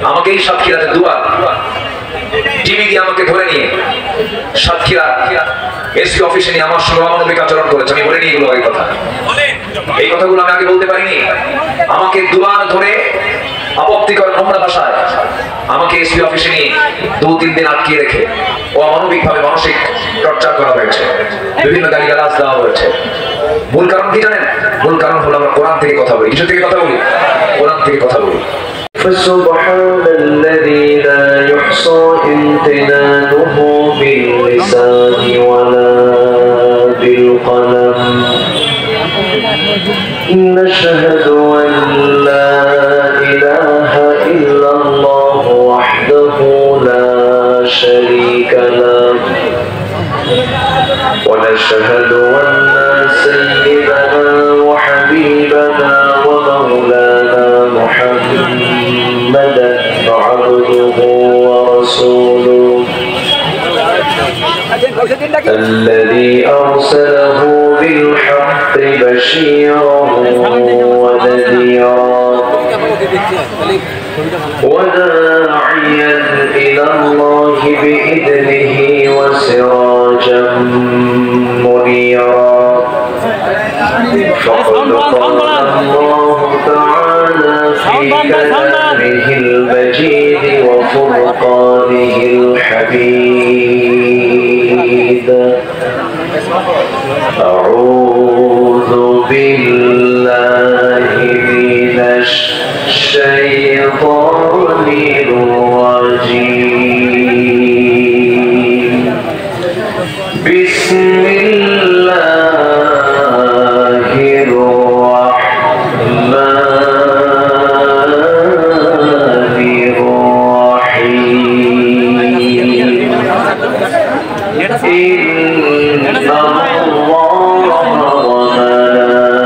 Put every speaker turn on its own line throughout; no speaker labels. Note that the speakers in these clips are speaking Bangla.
আমাকে এই সাতক্ষীরাতে দুবার টিভি দিয়ে আমাকে ধরে নিয়ে সাতক্ষীরা এসপি অফিসে নিয়ে আমার সঙ্গে অমানবিক আচরণ করেছে। আমি বলে নিয়ে এগুলো এই কথা, এই কথাগুলো আমি আগে বলতে পারিনি। আমাকে দুবার ধরে আপত্তিকর নোংরা ভাষায় আমাকে এসপি অফিসে নিয়ে 2-3 দিন আটকিয়ে রেখে ও অমানবিক ভাবে মানসিক টর্চার করা হয়েছে, বিভিন্ন গালিগালাজ দেওয়া হয়েছে। মূল কারণ কি জানেন? মূল কারণ হলো আমরা কোরআন থেকে কথা বলি। কিছু থেকে কথা বলি? কোরআন থেকে কথা বলি।
فسبحان الذي لا يحصى امتنانه باللسان ولا بالقلم نشهد أن لا إله إلا الله وحده لا شريك له ونشهد أن سيدنا وحبيبنا ومولانا محمدا عبده ورسوله الذي أرسله بالحق بشيرا ونذيرا وداعيا إلى الله بإذنه وسراجا منيرا فقد قال الله تعالى في كلامه المجيد وفرقانه الحميد أعوذ بالله من الشيطان الرجيم بسم الله الرحمن الرحيم إن الله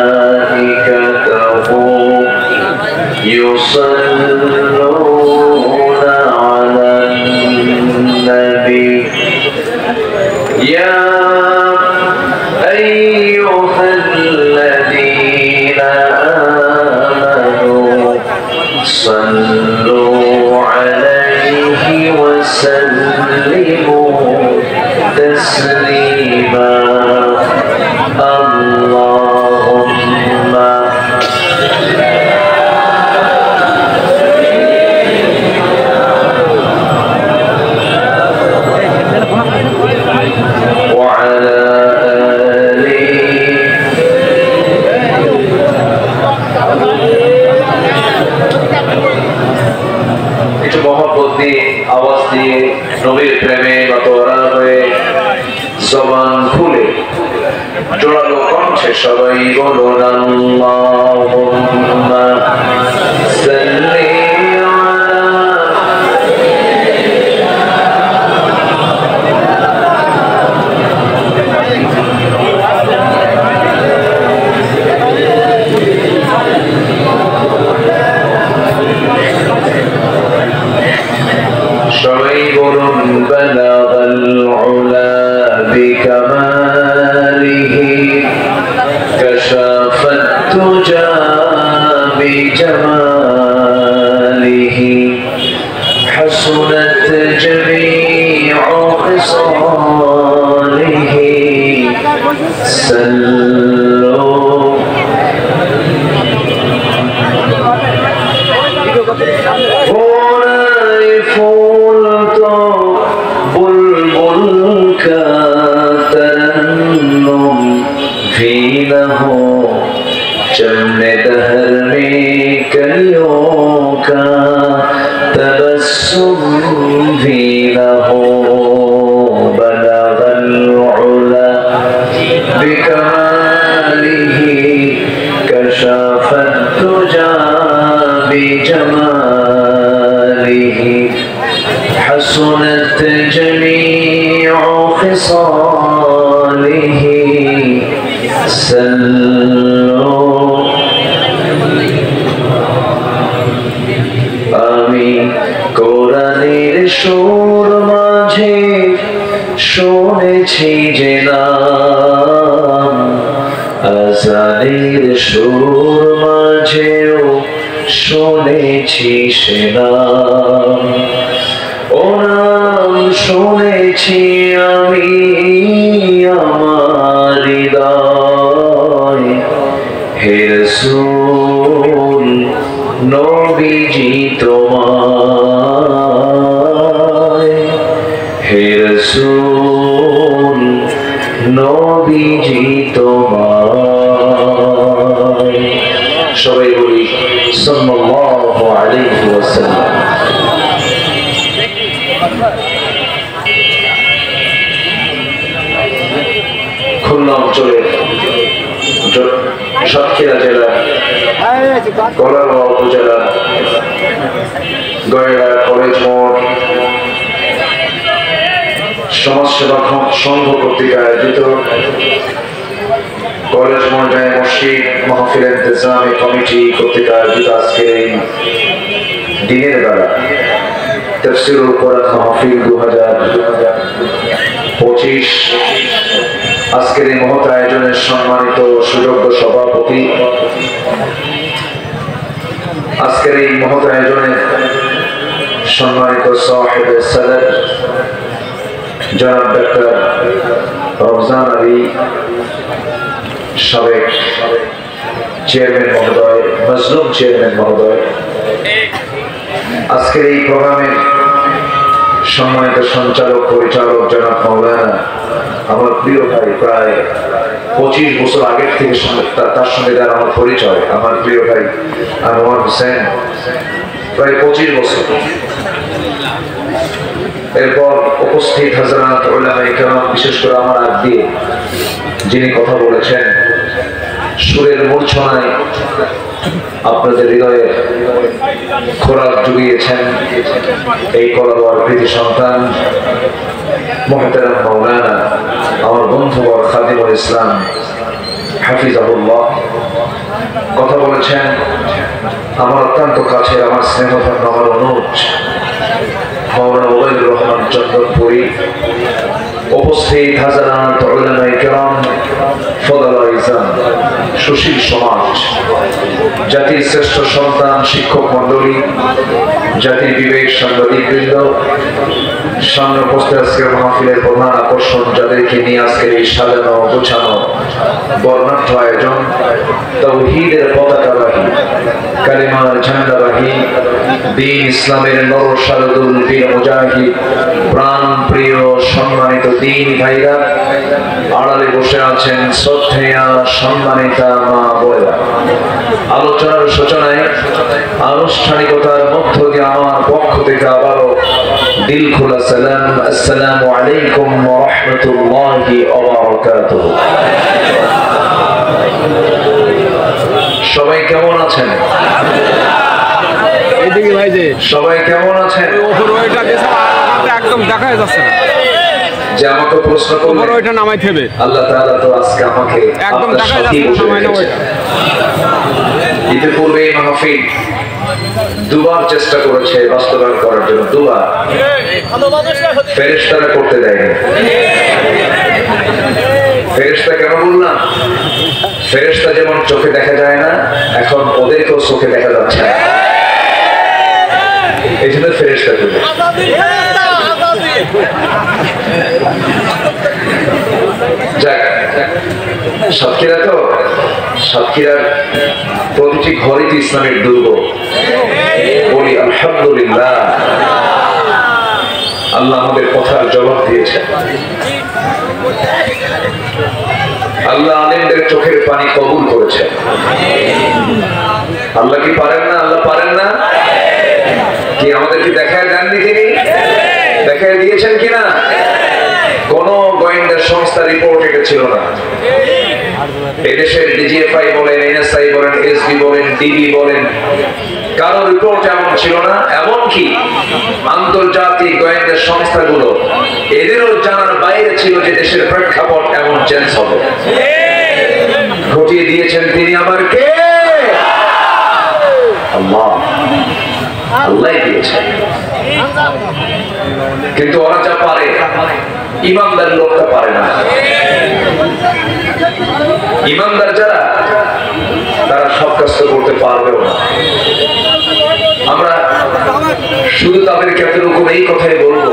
وملائكته يصلون على النبي يا أيها الذين آمنوا صلوا عليه وسلموا تسليما اللهم وعلى কিছু মহব্বত দিয়ে আওয়াজ দিয়ে নবীর প্রেমে গতরা হয়ে জবান খুলে জোরালো কণ্ঠে সবাই বলুন আল্লাহুম্মা সাল্লি সবাই বলুন বালাগাল উলা বিকামালিহি কাশাফাত তুজা বিজামালিহি হাসুনাত জামিউ খিসালিহি সাল্লু ফুল তো বুলবুল কা तरन्नुम भी न हो चमने दहर में कलियों का तबस्सुम भी न हो बलगल उला बिकमालिही कशाफत तुजा बिजमालिही हसनत जमीउ खिसालिही सल्लु আমি কোরআনের সুর মাঝে শুনেছি যে নাম আজানের সুর মাঝেও শুনেছি সে নাম, ও নাম শুনেছি আমি আমার হৃদয়। হে রাসূল নবীজি তোমায়, হে রাসূল নবীজি তোমায়। সবাই বলি সাল্লাল্লাহু আলাইহি ওয়াসাল্লাম। খুলনা অঞ্চলের সাতক্ষীরা জেলা, কলারগাঁও উপজেলা, গয়রা কলেজ মোড় সমাজসেবা সংঘ কর্তৃক আয়োজিত কলেজ মোড় জামে মসজিদ মাহফিল ইন্তেজামি কমিটি কর্তৃক আয়োজিত আজকের এই দিনের বেলা তাফসীরুল কোরআন মাহফিল 2025। আজকের এই মহৎ আয়োজনের সম্মানিত সুযোগ্য সভাপতি, আজকের এই মহৎ আয়োজনের সম্মানিত সাহেবে সাদর জনাব ডক্টর রমজান আলী সাবেক চেয়ারম্যান মহোদয়, মজলুম চেয়ারম্যান মহোদয়, আজকের এই প্রোগ্রামের সম্মানিত সঞ্চালক পরিচালক জনাব মাওলানা, আমার প্রিয় ভাই, প্রায় 25 বছর আগের থেকে তার সঙ্গে যার আমার পরিচয়, আমার প্রিয় ভাই আনোয়ার হোসেন, প্রায় 25 বছর। এরপর উপস্থিত হযরত উলামায়ে কেরাম, বিশেষ করে আমার আগ দিয়ে যিনি কথা বলেছেন, সুরের মূর্ছনায় আপনাদের হৃদয়ে খোরাক জুগিয়েছেন এই কলাবার কৃতি সন্তান মুহতারাম মাওলানা আমার বন্ধুবর খাদিমুল ইসলাম হাফিজাহুল্লাহ। কথা বলেছেন আমার অত্যন্ত কাছে, আমার স্নেহধন্য, আমার অনুজ মাওলানা ওবায়দুর রহমান চন্দনপুরী। উপস্থিত হাজারাত উলামায়ে কেরাম, ফদালা ইজাম, সুশীল সমাজ, জাতির শ্রেষ্ঠ সন্তান, শিক্ষক মন্ডলী, জাতির বিবেক, সাংবাদিকবৃন্দ, সামনে উপস্থিত আজকের মাহফিলের প্রধান আকর্ষণ, যাদেরকে নিয়ে আজকের এই সাজানো গোছানো বর্ণাঢ্য আয়োজন, তাওহীদের পতাকাবাহী, কালিমার ঝান্ডাবাহী, দ্বীন ইসলামের নর শারদুল বীর মুজাহিদ, প্রাণ প্রিয় সম্মানিত দ্বীন ভাইরা, আড়ালে বসে আছেন শ্রদ্ধেয়া সম্মানিতা মা বোনেরা। আলোচনার সূচনায় আনুষ্ঠানিকতার মধ্য দিয়ে আমার পক্ষ থেকে আবারও দিল খোলা সালাম, আসসালামু আলাইকুম ওয়া রাহমাতুল্লাহি ওয়া বারাকাতুহু। সবাই কেমন আছেন?
এইদিকে ভাই যে
সবাই কেমন আছেন?
উপরে ওইটা দিছে একদম দেখা যাচ্ছে না,
যে আমাকে প্রশ্ন করলেন,
উপরে ওইটা নামাইতে হবে।
আল্লাহ তাআলা তো আজকে আমাকে
একদম
আপনার
দেখা
সাথেই
যাচ্ছে না,
বসে
নামাই না
রেখেছেন।
ওইটা।
ইতিপূর্বে এই মাহফিল দুবার চেষ্টা করেছে বাস্তবায়ন করার জন্য, দুবার ফেরেশতারা করতে দেয়নি। ফেরেশতা কেন বললাম? ফেরেশতা যেমন চোখে দেখা যায় না, এখন ওদেরকেও চোখে দেখা যাচ্ছে না, এই জন্য ফেরেশতা করবে। যাক, সাতক্ষীরা তো, সাতক্ষীরার প্রতিটি ঘরে তো ইসলামের দুর্গ। বলি আলহামদুলিল্লাহ, আল্লাহ আমাদের কথার জবাব দিয়েছেন। আল্লাহ আলেমদের চোখের পানি কবুল করেছেন। আল্লাহ কি পারেন না? আল্লাহ পারেন না? কি আমাদেরকে দেখায় দেননি তিনি? দেখায় দিয়েছেন কিনা? কোন গোয়েন্দা সংস্থা রিপোর্ট এটা ছিল না। এদেশের ডিজিএফআই বলেন, এনএসআই বলেন, এসবি বলেন, ডিবি বলেন, কারো রিপোর্ট এমন ছিল না। এমনকি আন্তর্জাতিক গোয়েন্দা সংস্থাগুলো এদেরও জানার বাইরে ছিল যে দেশের প্রেক্ষাপট এমন চেঞ্জ হবে। ঘটিয়ে দিয়েছেন তিনি। আমার কে? আল্লাহ, আল্লাহ দিয়েছেন। কিন্তু ওরা যা পারে, ইমানদার লোকটা পারে না। ইমানদার যারা, তারা সব কাজ তো করতে পারবেও না। আমরা শুধু তাদেরকে এতটুকু এই কথাই বলবো,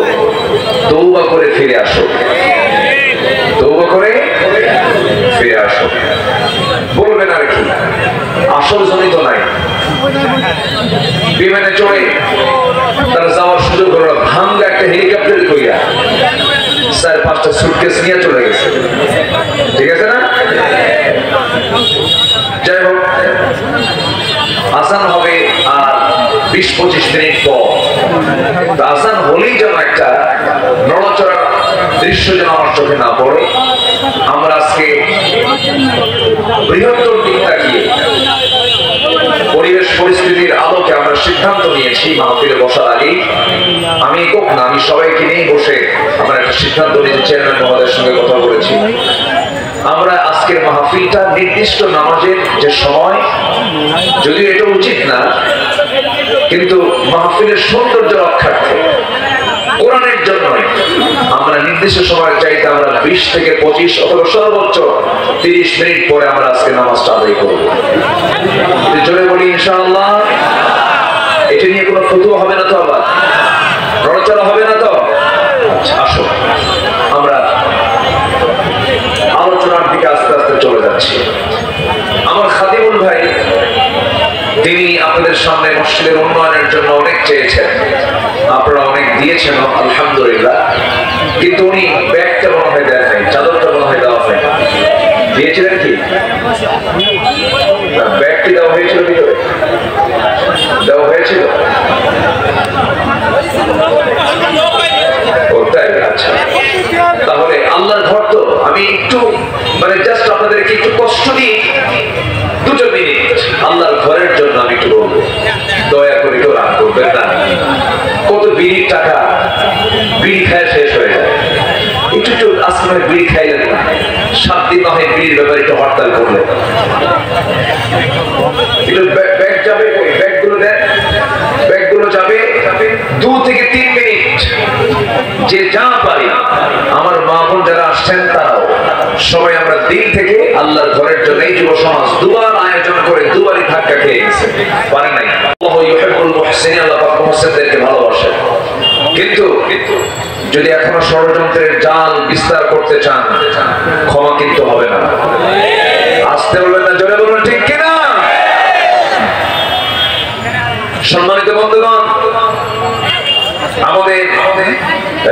তওবা করে ফিরে আসো, তওবা করে ফিরে আসো। বলবেন আর কি, আসল জনিত নাই। বিমানে চড়ে তারা যাওয়ার সুযোগ হলো, ভাঙ্গা একটা হেলিকপ্টার কইরা 4-5টা সুটকেস নিয়ে চলে গেছে। ঠিক আছে না? যাই হোক, আজান হবে আর 20-25 মিনিট পর। আজান হলেই যেন একটা নড়াচড়ার দৃশ্য যেন আমার চোখে না পড়ে। আমরা আজকে বৃহত্তর দিক তাকিয়ে পরিবেশ পরিস্থিতির আলোকে আমরা সিদ্ধান্ত নিয়েছি মাহফিলে বসার আগেই, আমি একক না, আমি সবাইকে নিয়ে বসে আমরা একটা সিদ্ধান্ত নিয়েছি। চেয়ারম্যান মহোদয়ের সঙ্গে কথা বলেছি, আমরা আজকের মাহফিলটা নির্দিষ্ট নামাজের যে সময়, যদিও এটা উচিত না, কিন্তু মাহফিলের সৌন্দর্য রক্ষার্থে কোরআনের জন্য আমরা নির্দিষ্ট সময় চাইতে আমরা 20 থেকে 25 অথবা সর্বোচ্চ 30 মিনিট পরে আমরা আজকে নামাজটা আদায় করব। জোরে বলি ইনশাআল্লাহ। এটা নিয়ে কোনো ফতোয়া হবে না তো, আবার নড়াচড়া হবে না তো? আসো আমরা আলোচনার দিকে আস্তে আস্তে চলে যাচ্ছি। আমার খাদিমুল ভাই, তিনি আপনাদের সামনে মসজিদের উন্নয়নের জন্য অনেক চেয়েছেন, আপনারা অনেক দিয়েছেন আলহামদুলিল্লাহ, কিন্তু উনি ব্যাগটা মনে হয় দেন নাই, চাদরটা মনে হয় দেওয়া হয়। দিয়েছিলেন কি? ব্যাগটি দেওয়া হয়েছিল, ভিতরে দেওয়া হয়েছিল। আচ্ছা, তাহলে আল্লাহর ঘর তো, আমি একটু মানে জাস্ট আপনাদেরকে একটু কষ্ট দিই, 2 মিনিট আল্লাহর ঘরের জন্য আমি একটু বলবো, দয়া করে কেউ রাগ করবেন না। কত বিড়ির টাকা বিড়ি খায় শেষ হয়ে যায়, একটু একটু আজকে বিড়ি খাইলেন না, 7 দিন না হয় বিড়ির ব্যাপারে একটু হরতাল করলেন। একটু ব্যাগ যাবে, ওই ব্যাগগুলো দেন, ব্যাগগুলো যাবে 2 থেকে 3 মিনিট, যে যা পারি। আমার মা বোন যারা আসছেন তারাও সবাই আমরা দিন থেকে আল্লাহর ঘরের জন্য এই যুব সমাজ দুবার আয়োজন করে দুবারই ধাক্কা খেয়ে গেছে, পারে নাই। আল্লাহু ইউহিব্বুল মুহসিনিন, আল্লাহ পাক মুহসিনদেরকে ভালোবাসেন। কিন্তু যদি এখনো ষড়যন্ত্রের জাল বিস্তার করতে চান, ক্ষমা কিন্তু হবে না। আসতে বলবেন না, জোরে বলবেন ঠিক কিনা? সম্মানিত বন্ধুগণ, আমাদের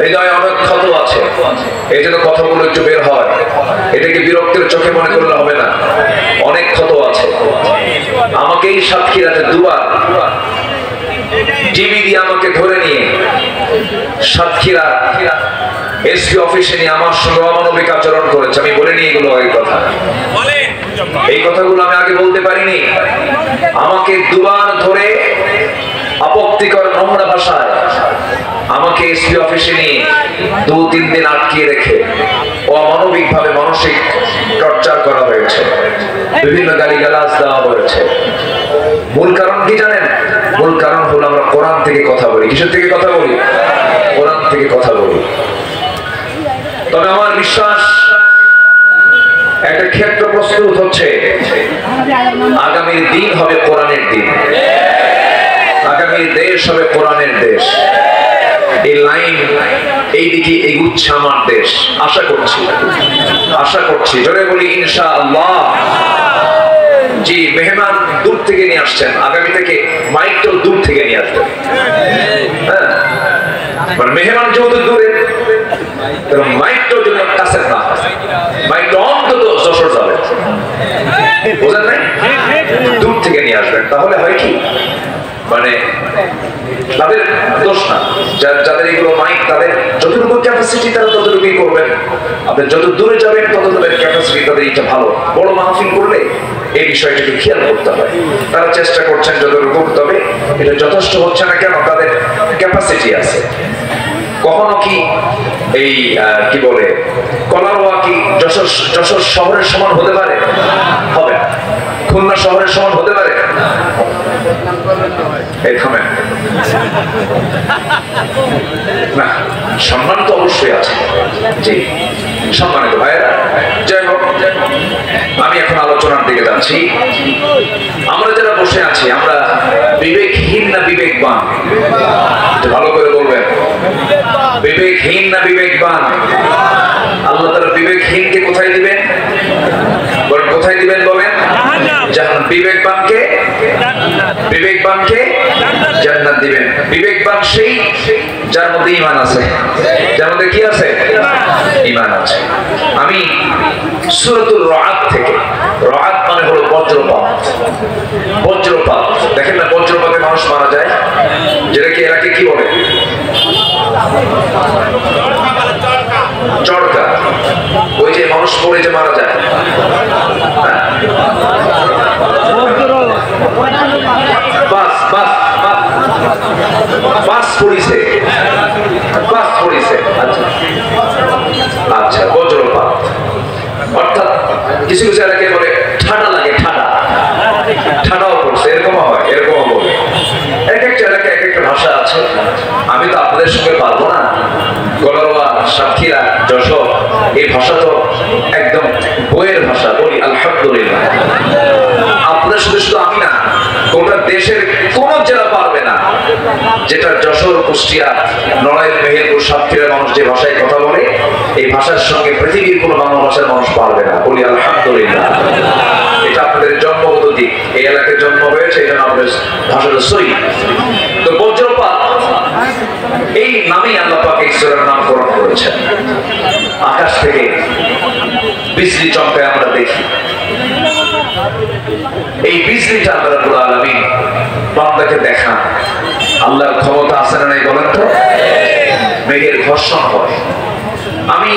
হৃদয়ে অনেক ক্ষত আছে, এই জন্য কথাগুলো একটু বের হয়। এটাকে বিরক্তির চোখে মনে করলে হবে না, অনেক ক্ষত আছে। আমাকেই সাতক্ষীরাতে 2 বার টিভি দিয়ে আমাকে ধরে নিয়ে সাতক্ষীরা এসপি অফিসে নিয়ে আমার সঙ্গে অমানবিক আচরণ করেছে। আমি বলে নিয়ে এগুলো এই কথা, এই কথাগুলো আমি আগে বলতে পারিনি। আমাকে 2 বার ধরে আপত্তিকর নোংরা ভাষায় আমাকে এসপি অফিসে নিয়ে 2-3 দিন আটকিয়ে রেখে অমানবিক ভাবে মানসিক টর্চার করা হয়েছে, বিভিন্ন গালিগালাজ দেওয়া হয়েছে। মূল কারণ কি জানেন? মূল কারণ হলো আমরা কোরআন থেকে কথা বলি। কিসের থেকে কথা বলি? কোরআন থেকে কথা বলি। তবে আমার বিশ্বাস একটা ক্ষেত্র প্রস্তুত হচ্ছে, আগামীর দিন হবে কোরআনের দিন, আগামীর দেশ হবে কোরআনের দেশ। এই লাইন এইদিকে এগুচ্ছে আমার দেশ, আশা করছি, আশা করছি। জোরে বলি ইনশাআল্লাহ। জি, মেহমান দূর থেকে নিয়ে আসছেন, আগামী থেকে মাইকটাও দূর থেকে নিয়ে আসবেন। হ্যাঁ, মানে মেহমান যেহেতু দূরে, মাইকটাও যদি কাছে না, মাইকটা অন্তত যশোর যাবে, বোঝেন নাই? দূর থেকে নিয়ে আসবেন। তাহলে হয় কি, মানে তাদের দোষ না, যাদের এগুলো মাইক, তাদের যতটুকু ক্যাপাসিটি তারা ততটুকুই করবেন। আপনি যত দূরে যাবেন তত তাদের ক্যাপাসিটি, তাদের এটা ভালো। বড় মাহফিল করলে এই বিষয়টাকে খেয়াল করতে হয়। তারা চেষ্টা করছেন যতটুকু, তবে এটা যথেষ্ট হচ্ছে না কেন? তাদের ক্যাপাসিটি আছে। কখনো কি এই কি বলে কলারোয়া কি যশোর শহরের সমান হতে পারে? হবে না। খুলনা শহরের সমান হতে পারে? এই থামেন না, সম্মান তো অবশ্যই আছে। জি, সম্মানিত ভাইয়েরা, যাই হোক, আমি এখন আলোচনার দিকে যাচ্ছি।
বসে আছি আমরা বিবেকহীন না বিবেকবান? একটু ভালো করে বলবেন, বিবেকহীন না বিবেকবান? আল্লাহ তাআলা বিবেকহীনকে কোথায় দিবেন? বলেন কোথায় দিবেন বলেন? জাহান্নাম। বিবেকবানকে জান্নাত দিবেন। বিবেকবান সেই যার মধ্যে ঈমান আছে, যার মধ্যে কি আছে? ঈমান আছে। আমি সূরাতুর রা'দ থেকে, রা'দ মানে হলো বজ্রপাত। বজ্রপাত দেখেন না, বজ্রপাতে মানুষ মারা যায়, যেটাকে এরাকে কি বলে? চড়কা। ওই যে মানুষ পড়ে যে মারা যায়, বাস পড়িছে। আচ্ছা, বজ্রপাত অর্থাৎ কিছু কিছু এলাকায় বলে ঠাডা লাগে, ঠাডাও পড়ছে, এরকমও হয়, এরকমও বলে। এক একটা এলাকায় এক একটা ভাষা আছে, আমি তো আপনাদের সঙ্গে পারবো না। গলারোয়া, সাতক্ষীরা, যশোর, এই ভাষা তো একদম বইয়ের ভাষা, বলি আলহামদুলিল্লাহ। আপনাদের শুধু শুধু আমি না, গোটা দেশের কোন জেলা পারবে না যেটা যশোর, কুষ্টিয়া, নড়াইল, মেহেরপুর, সাতক্ষীরার মানুষ যে ভাষায় কথা বলে, এই ভাষার সঙ্গে পৃথিবীর কোন বাংলা ভাষার মানুষ পারবে না, বলি আলহামদুলিল্লাহ। এটা আপনাদের জন্মগত দিক, এই এলাকায় জন্ম হয়েছে, এই জন্য আপনাদের ভাষাটা সই। তো বজ্রপাত এই নামেই আল্লাহ পাক এই সূরার নামকরণ করেছেন। আকাশ থেকে বিজলি চমকায় আমরা দেখি, এই বিজলিটা আল্লাহ রাব্বুল আলামিন বান্দাকে দেখান। আল্লাহর ক্ষমতা আছে না নাই বলেন তো? মেঘের ঘর্ষণ হয়। আমি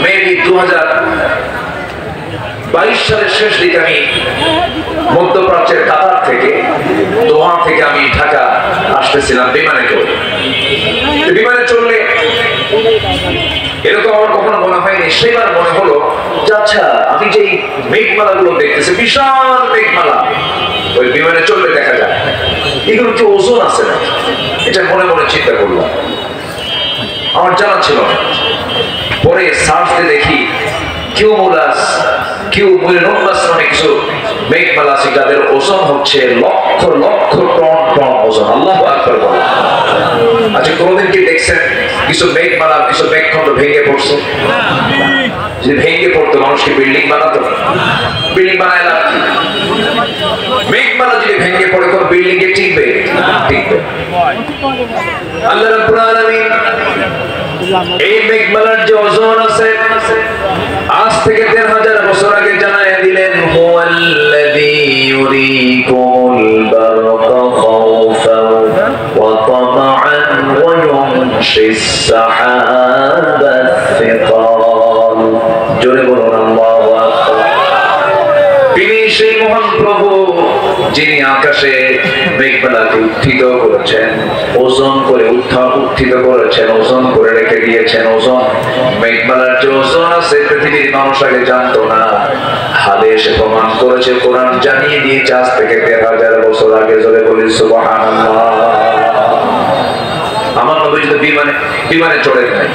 মেবি 2022 সালের শেষ দিকে আমি মধ্যপ্রাচ্যের কাতার থেকে, দোহা থেকে আমি ঢাকা আসতেছিলাম বিমানে করে। বিমানে চললে এরকম আমার কখনো মনে হয়নি। সেবার মনে হলো যে আচ্ছা, আমি যে মেঘমালা গুলো দেখতেছি, বিশাল মেঘমালা, ওই বিমানে চললে দেখা যায়, এগুলো কি ওজন আছে না? এটা মনে মনে চিন্তা করলাম, আমার জানা ছিল না। পরে সার্চ দিয়ে দেখি কিউমুলাস নামে কিছু মেঘমালা আছে যাদের ওজন হচ্ছে লক্ষ লক্ষ টন ওজন। আল্লাহু আকবার বলেন। আচ্ছা, কোনদিন কি দেখছেন কিছু মেঘমালা, কিছু মেঘখণ্ড ভেঙে পড়ছে? যদি ভেঙে পড়তো, মানুষকে বিল্ডিং বানাতো? বিল্ডিং বানায় না। মেঘমালা যদি ভেঙে পড়ে, কোন বিল্ডিং এ টিকবে? আল্লাহ রাব্বুল আলামিন এই মেঘমালার যে ওজন আছে, আজ থেকে 3000 বছর আগে জানায় দিলেন, হুয়াল্লাযী ইউরীকুমুল বারকা খাওফান ওয়া তামআন ওয়া ইউনশিস সাহাবাত সিকাল। জোরে বলুন আল্লাহু আকবার। তিনি সেই মহান প্রভু যিনি আকাশে মেঘমালাকে উত্থিত করেছেন, ওজন করে উত্থিত করেছেন, ওজন করে রেখে দিয়েছেন। ওজন, মেঘমালার যে ওজন আছে পৃথিবীর মানুষ আগে জানতো না, হালে এসে প্রমাণ করেছে, কোরআন জানিয়ে দিয়েছে আজ থেকে 3000 বছর আগে। জোরে বলি সুবহানাল্লাহ। আমার নবী যদি বিমানে চড়ে নাই,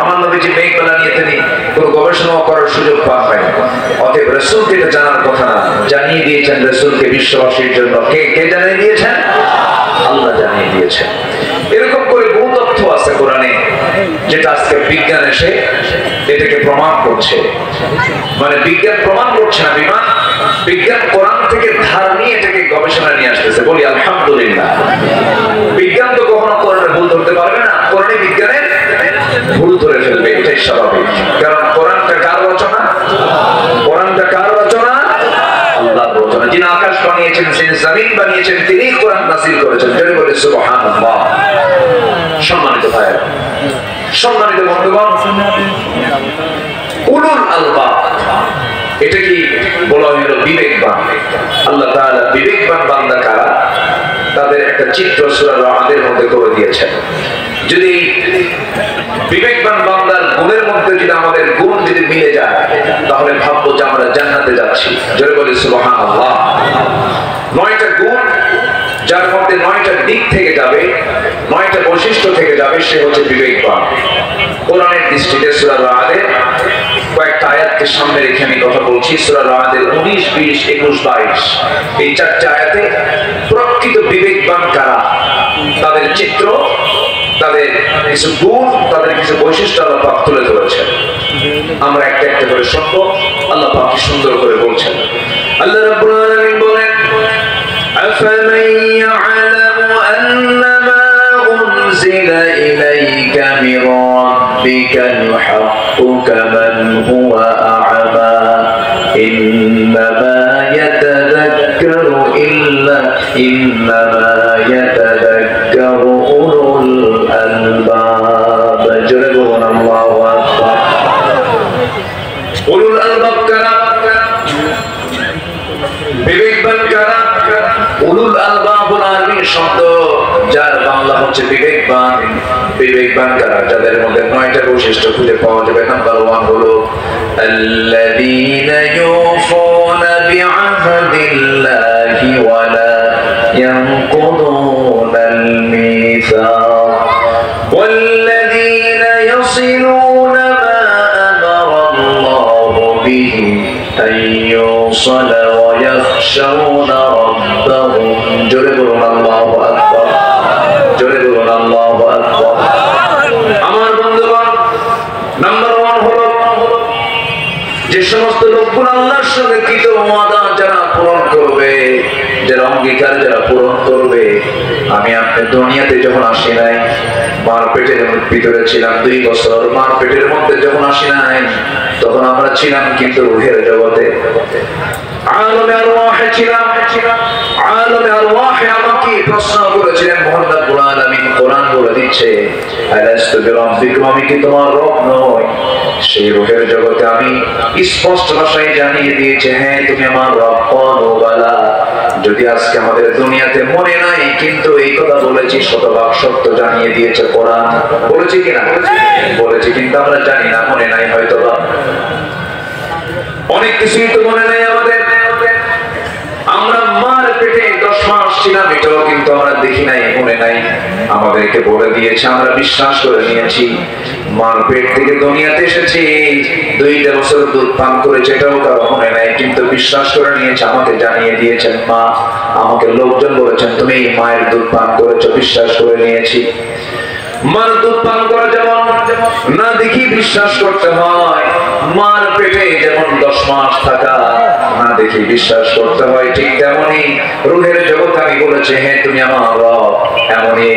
আমার নবীজি মেঘমালা নিয়ে তিনি কোনো গবেষণা করার সুযোগ পান নাই। অতএব রাসূলকে এটা জানার কথা না, জানিয়ে দিয়েছেন রাসূলকে বিশ্ববাসীর জন্য। কে জানিয়ে দিয়েছেন? আল্লাহ জানিয়ে দিয়েছেন। এরকম করে বহু তথ্য আছে কোরআনে, যেটা আজকে বিজ্ঞান এসে এটাকে প্রমাণ করছে। মানে বিজ্ঞান প্রমাণ করছে না, বিজ্ঞান কোরআন থেকে ধার নিয়ে এটাকে গবেষণা নিয়ে আসতেছে। বলি আলহামদুলিল্লাহ। বিজ্ঞান তো কখনো কোরআনে ভুল ধরতে পারবে না, কোরআনে বিজ্ঞানের ভুল ধরে ফেলবে, এটাই স্বাভাবিক। কারণ কোরআনটা কার রচনা? কোরআনটা কার রচনা? আল্লাহর রচনা। যিনি আকাশ বানিয়েছেন, যিনি জমিন বানিয়েছেন, তিনি কোরআন নাযিল করেছেন। জোরে বলি সুবহানাল্লাহ। সম্মানিত ভাইরা, সম্মানিত বন্ধুগণ, উলুল আলবাব, এটা কি বলা হলো বিবেকবান? আল্লাহ তাআলা বিবেকবান বান্দা কারা, তাদের একটা চিত্র সূরা রা'দের মধ্যে করে দিয়েছেন। যদি বিবেকবান বান্দার গুণের মধ্যে যদি আমাদের গুণ যদি মিলে যায়, তাহলে ভাববো যে আমরা জান্নাতে যাচ্ছি। জোরে বলি সুবহানাল্লাহ। 9টা গুণ যার মধ্যে 9টা দিক থেকে যাবে, 9টা বৈশিষ্ট্য থেকে যাবে, সে হচ্ছে বিবেকবান। কোরআনের দৃষ্টিতে সূরা রা'দের কয়েকটা আয়াতকে সামনে রেখে আমি কথা বলছি। সূরা রাদের 19, 20, 21, 22 এই চারটি আয়াতে প্রকৃত বিবেকবান কারা, তাদের চিত্র, তাদের কিছু গুণ, তাদের কিছু বৈশিষ্ট্য আল্লাহ পাক তুলে ধরেছেন। আমরা একটা একটা করে শুনবো। আল্লাহ পাক কি সুন্দর করে বলছেন। আল্লাহ রাব্বুল আলামিন বলেন, আফামান ইয়া'লামু আন্নামা উনজিলা ইলাইকা মির রাব্বিকাল হাক্কু কামান হুয়া আ'মা ইন্নামা ইয়াতাযাক্কারু ইয়াতাযাক্কারু উলুল আলবাব। জোরে বলুন আল্লাহু আকবার। উলুল আলবাব কারা? বিবেকবান কারা? উলুল আলবাব হল আরবি শব্দ, যার বাংলা হচ্ছে বিবেকবান। বিবেকবান কারা? যাদের মধ্যে 9টা বৈশিষ্ট্য খুঁজে পাওয়া যাবে। নাম্বার 1 হলো আল্লাযীনা ইউফুনা বিআহদিল্লাহি ওয়া লা ইয়ানকুদুনাল মিসাক ওয়াল্লাযীনা ইয়াসিলুনা মা আমারা আল্লাহু বিহি আন ইউসালা ওয়া ইয়াখশাউনা রাব্বাহুম। জোরে বলুন আল্লাহু আকবার। জোরে বলুন আল্লাহু আকবার। আমার বন্ধুগণ, নাম্বার 1 হলো যে সমস্ত লোকগুলো আল্লাহর সঙ্গে কৃত ওয়াদা যারা পূরণ করবে, যারা অঙ্গীকার যারা পূরণ করবে। আমি আপনি দুনিয়াতে যখন আসি নাই, মার পেটের ভিতরে ছিলাম 2 বছর। মার পেটের মধ্যে যখন আসি নাই, তখন আমরা ছিলাম কিন্তু রূহের জগতে, আলমে আরওয়াহে ছিলাম। আলমে আরওয়াহে আমাকে প্রশ্ন করেছিলেন মহান রব্বুল আলামিন। কোরআন বলে দিচ্ছে, আলাস্তু বিরাব্বিকুম, আমি কি তোমার রব নই? সেই রূহের জগতে আমি স্পষ্ট ভাষায় জানিয়ে দিয়েছে, হ্যাঁ তুমি আমার রব। ক্বালু বালা। যদি আজকে আমাদের দুনিয়াতে মনে নাই, কিন্তু এই কথা বলেছি, শতভাগ সত্য জানিয়ে দিয়েছে কোরআন। বলেছি কিনা? বলেছি, কিন্তু আমরা জানি না, মনে নাই হয়তো বা। অনেক কিছুই তো মনে নাই আমাদের। আমরা মার পেটে 10 মাস ছিলাম, এটাও কিন্তু আমরা দেখি নাই, মনে নাই। আমাদেরকে বলে দিয়েছে, আমরা বিশ্বাস করে নিয়েছি। মার পেট থেকে দুনিয়াতে এসেছি, 2টা বছর দুধ পান করেছে, এটাও কারো মনে নাই, কিন্তু বিশ্বাস করে নিয়েছে। আমাকে জানিয়ে দিয়েছেন মা, আমাকে লোকজন বলেছেন তুমি মায়ের দুধ পান করেছো, বিশ্বাস করে নিয়েছি। মার দুধ পান করা যেমন না দেখি বিশ্বাস করতে হয়, মার পেটে যেমন 10 মাস থাকা না দেখি বিশ্বাস করতে হয়, ঠিক তেমনি রূহের জগতে আমি বলেছি, হ্যাঁ তুমি আমার রব, এমনই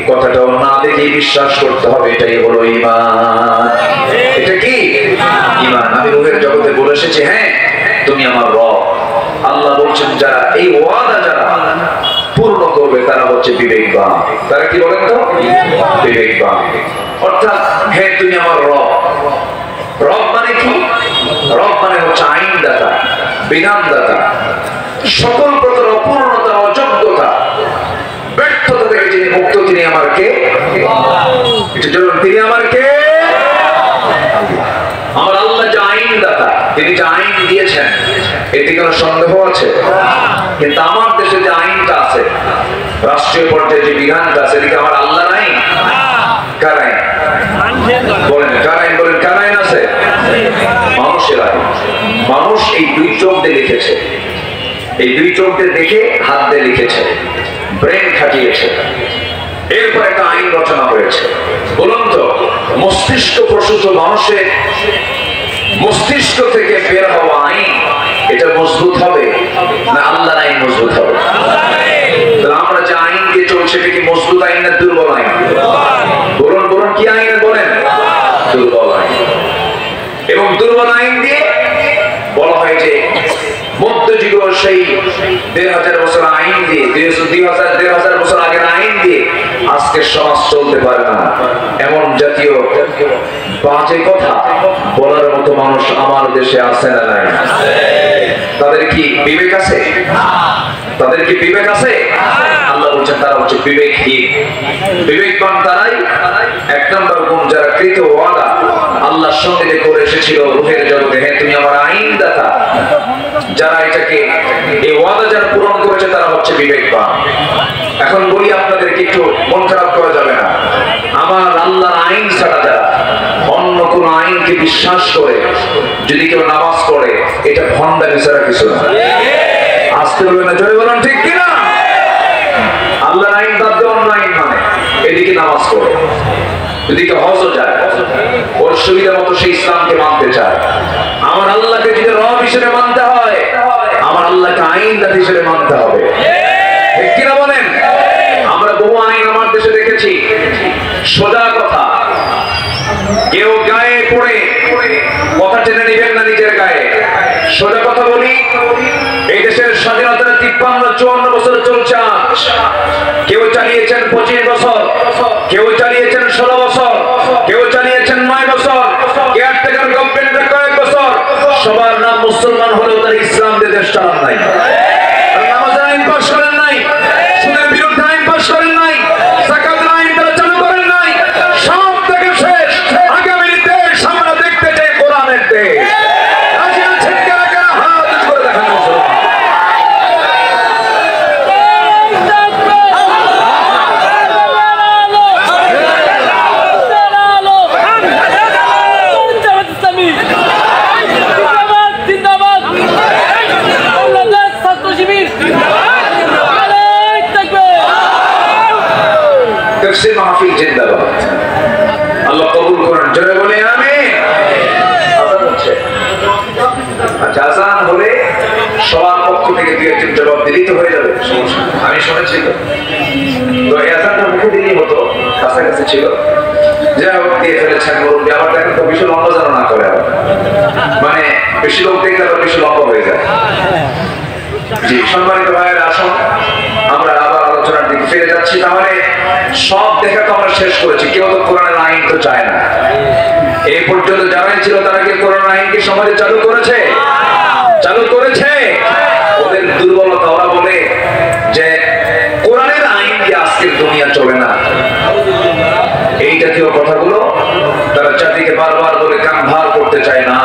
কথাটাও না দেখি বিশ্বাস করতে হবে। এটাই হলো ঈমান। এটা কি ঈমান? আমি রূহের জগতে বলে এসেছি, হ্যাঁ তুমি আমার রব। আল্লাহ বলছেন, যারা এই ওয়াদা যারা পূর্ণ করবে তারা হচ্ছে বিবেকবান। তারা কি বলেন তো? বিবেকবান। অর্থাৎ হ্যাঁ তুমি আমার রব। রব মানে কি? রব মানে হচ্ছে আইনদাতা, বিধানদাতা। সকল প্রকার অপূর্ণতা, অযোগ্যতা, ব্যর্থতা থেকে যিনি মুক্ত, তিনি আমার কে? তিনি আমার কে? আমার আল্লাহ যে আইনদাতা, তিনি যে আইন দিয়েছেন, এতে কোনো সন্দেহ আছে? কিন্তু আমার দেশে যে আইনটা আছে, রাষ্ট্রীয় পর্যায়ে যে বিধানটা আছে, এদিকে আমার আল্লাহ নাই? কার আইন বলেন? কার আইন বলেন? কার আইন আছে? মানুষের আইন। মানুষ এই 2 চোখ দিয়ে লিখেছে, এই 2 চোখ দিয়ে দেখে হাত দিয়ে লিখেছে, ব্রেন খাটিয়েছে, এরপর একটা আইন রচনা হয়েছে। বলুন তো, মস্তিষ্ক প্রসূত মানুষের মস্তিষ্ক থেকে বের হওয়া আইন, এটা মজবুত হবে না আল্লাহর আইন মজবুত হবে? আমরা যে আইন দিয়ে চলছে, এটা কি মজবুত আইন না দুর্বল আইন? বলুন বলুন, কি আইন বলেন? দুর্বল আইন। এবং দুর্বল আইন দিয়ে বলা হয় যে মধ্যযুগীয় সেই 1000 বছর আইন দিয়ে, 2000 বছর আগের আইন দিয়ে আজকের সমাজ চলতে পারে না। এমন জাতীয় বাজে কথা বলার মতো মানুষ আমার দেশে আছে না নাই? তাদের কি বিবেক আছে? তাদের কি বিবেক আছে? আল্লাহ বলছেন তারা হচ্ছে বিবেকহীন। বিবেকবান তারাই, 1 নম্বর গুণ, যারা কৃত ওয়াদা আল্লাহর সঙ্গে যে করে এসেছিল রূহের জগতে, হ্যাঁ তুমি আমার আইনদাতা, যারা এটাকে এই ওয়াদা যারা পূরণ করেছে তারা হচ্ছে বিবেকবান। এখন বলি আপনাদেরকে, একটু মন খারাপ করা যাবে না। আমার আল্লাহর আইন ছাড়া যারা অন্য কোন আইনকে আইনকে বিশ্বাস করে যদি কেউ নামাজ পড়ে এটা ভণ্ডামি ছাড়া কিছু না। আসতে বলবেন না, জোরে বলুন ঠিক কিনা? আল্লাহর আইন বাদ দিয়ে অন্য আইন মানে এদিকে নামাজ পড়ে, এদিকে হজও যায়, ওর সুবিধা মতো সে ইসলামকে মানতে চায়। আমার আল্লাহকে যদি রব হিসেবে মানতে হয়, আমার আল্লাহকে আইনদাতা হিসেবে মানতে হবে, ঠিক কিনা বলেন? আমরা বহু আইন আমার দেশে দেখেছি, সোজা কথা, কেউ গায়ে পড়ে কথা টেনে নিবেন না নিজের গায়ে। সোজা কথা বলি, এই দেশের স্বাধীনতার 53-54 বছর চলছে। কেউ চালিয়েছেন 25 বছর, কেউ চালিয়েছেন 16 বছর, কেউ চালিয়েছেন 9 বছর, কেয়ারটেকার গভর্নমেন্টের কয়েক বছর। সবার নাম মুসলমান হলেও তার ইসলাম দিয়ে দেশ চালান নাই, নামাজের আইন পাশ করেন নাই, সুদের বিরুদ্ধে আইন পাশ করেন নাই, যাকাতের আইন তারা চালু করেন নাই। সব থেকে শেষ আগামী দেশ আমরা দেখতে চাই কোরআনের দেশ। রাজি আছেন কারা কারা? হাত উঁচু করে দেখান মুসলমান। তাফসীর মাহফিল জিন্দাবাদ। আল্লাহ কবুল করেন, জোরে বলে আমিন। আযান হচ্ছে, আচ্ছা আযান হলে সবার পক্ষ থেকে দুই একজন জবাব দিলেই তো হয়ে যাবে, সমস্যা। আমি শুনেছি তো এই আযানটা মুখে দিলেই হতো, কাছাকাছি ছিল, যাই হোক দিয়ে ফেলেছেন মুরব্বী। আবার দেখেন তো বেশি লম্বা যেন না করে, মানে বেশি লোক দেখলে আবার বেশি লম্বা হয়ে যায়। জি সম্মানিত ভাইয়েরা, আসুন আমরা আবার আলোচনার দিকে ফিরে যাচ্ছি। তাহলে সব দেখা তো আমরা শেষ করেছি, কেউ তো কোরআনের আইন তো চায় না। এই পর্যন্ত যারাই ছিল তারা কি কোরআনের আইনকে সমাজে চালু করেছে? চালু করেছে। ওদের দুর্বলতা, ওরা বলে যে কোরআনের আইন দিয়ে আজকের দুনিয়া চলে না। এই জাতীয় কথাগুলো তারা জাতিকে বারবার বলে কান ভার করতে চায় না।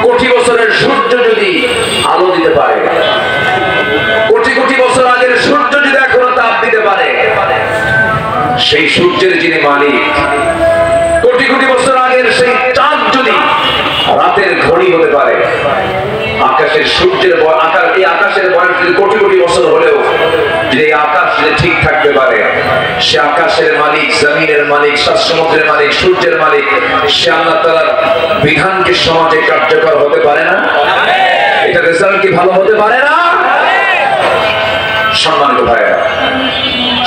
কোটি বছরের সূর্য যদি আলো দিতে পারে, কোটি কোটি বছর আগের সূর্য যদি এখনো তাপ দিতে পারে, সেই সূর্যের যিনি মালিক, কোটি কোটি বছর আগের সেই চাঁদ যদি রাতের ঘড়ি হতে পারে, আকাশের সূর্যের এই আকাশের বয়স যদি কোটি কোটি বছর হলেও যদি এই আকাশ যদি ঠিক থাকতে পারে, সে আকাশের মালিক, জমিনের মালিক, সাত সমুদ্রের মালিক, সূর্যের মালিক, সে আল্লাহ তাআলার বিধানকে সমাজে কার্যকর হতে পারে না? এটা রেজাল্ট কি ভালো হতে পারে না? সম্মানিত ভাইয়েরা,